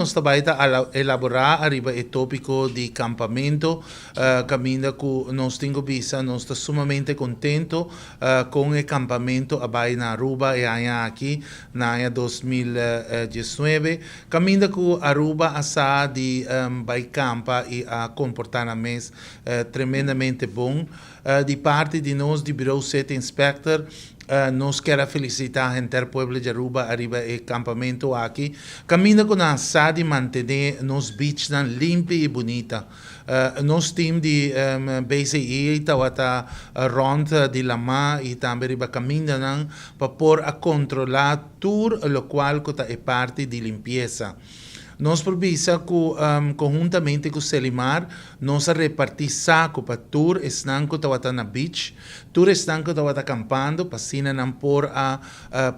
Nós também está elaborar arriba o tópico de campamento, caminho que nós temos vista, nós estamos sumamente contentes com o campamento abai na Aruba e aqui na ano 2019. Caminho que Aruba asa de vai campa e a comportamento tremendamente bom. De parte de nós, de Bureau City Inspector, nós queremos felicitar a gente do povo de Aruba arriba o campamento aqui. Caminho com a de manter nos beaches limpa e bonita. Nos time de BCE está rond de Lama e também riba caminho para por a controlar todo o qual é parte de limpeza. Nós provisa que conjuntamente com o Selimar, nós repartir saco para tour estão que estão na beach, tour estão que estão acampando, para assim não por a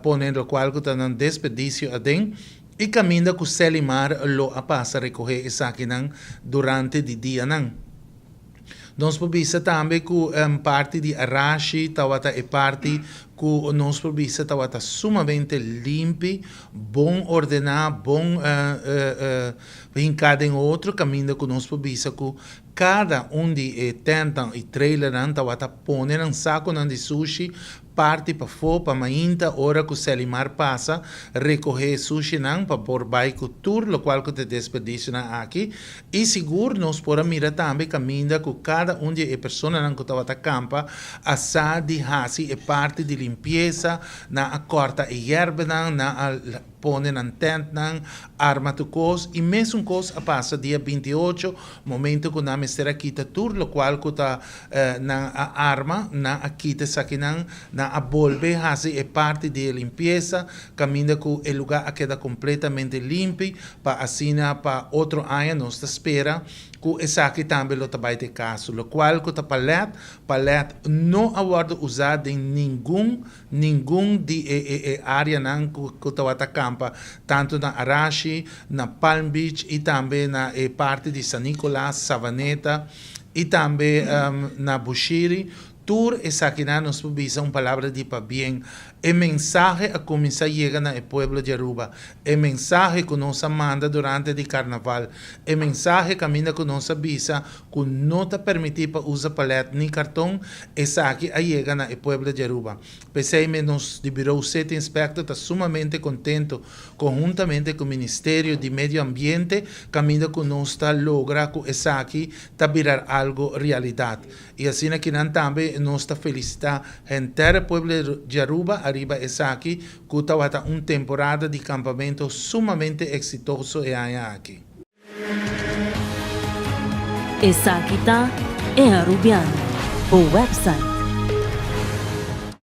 poner o qual que estão desperdício adem. E caminho com o Selimar lo a passa recolher essa aqui durante o dia não. Nós provisa também que parte de Arashi, é parte que nós provisa está sumamente limpo, bom ordenado, bom em cada outro caminho que nós provisa que cada de tentam e trailer está poner um saco de sushi parte para fora, para mainta, hora que o Selimar passa, recolher sushi para por baixo tour, o qual que te desperdício aqui. E seguro, nós podemos mirar também caminho que cada de pessoas que estão na campa, asa de hasi é parte de limpeza, na corta e erva, na pone na tent, arma tu cos, e mesmo cos a passa dia 28, momento que na mestera quita tour, o qual que está na arma, na quita saki na a bolbe hasi é parte de limpeza, caminho que o lugar queda completamente limpo, para assim para outro ano nós espera que essa aqui também lo trabalho de caso, o qual que palete não aguardo usado em nenhum de área que está campa, tanto na Arashi, na Palm Beach e também na parte de San Nicolás, Savaneta e também na Bushiri. Tour essa aqui nos provisa uma palavra de para bem. O mensagem a começar a chegar no povo de Aruba. O mensagem que nós manda durante o carnaval. O mensagem que caminha que nós avisa que não está permitido para usar paleta nem cartão. Essa aqui a chegar no povo de Aruba. Pensei-me nos de Bureau City Inspector está sumamente contente conjuntamente com o Ministério de Medio Ambiente caminha que nós está logra que essa aqui está virar algo realidade. E assim aqui também nós está felicitar a inteira povo de Aruba arriba essa aqui que está uma temporada de campamento sumamente exitoso e aqui. Essa aqui está é Arubiano, o website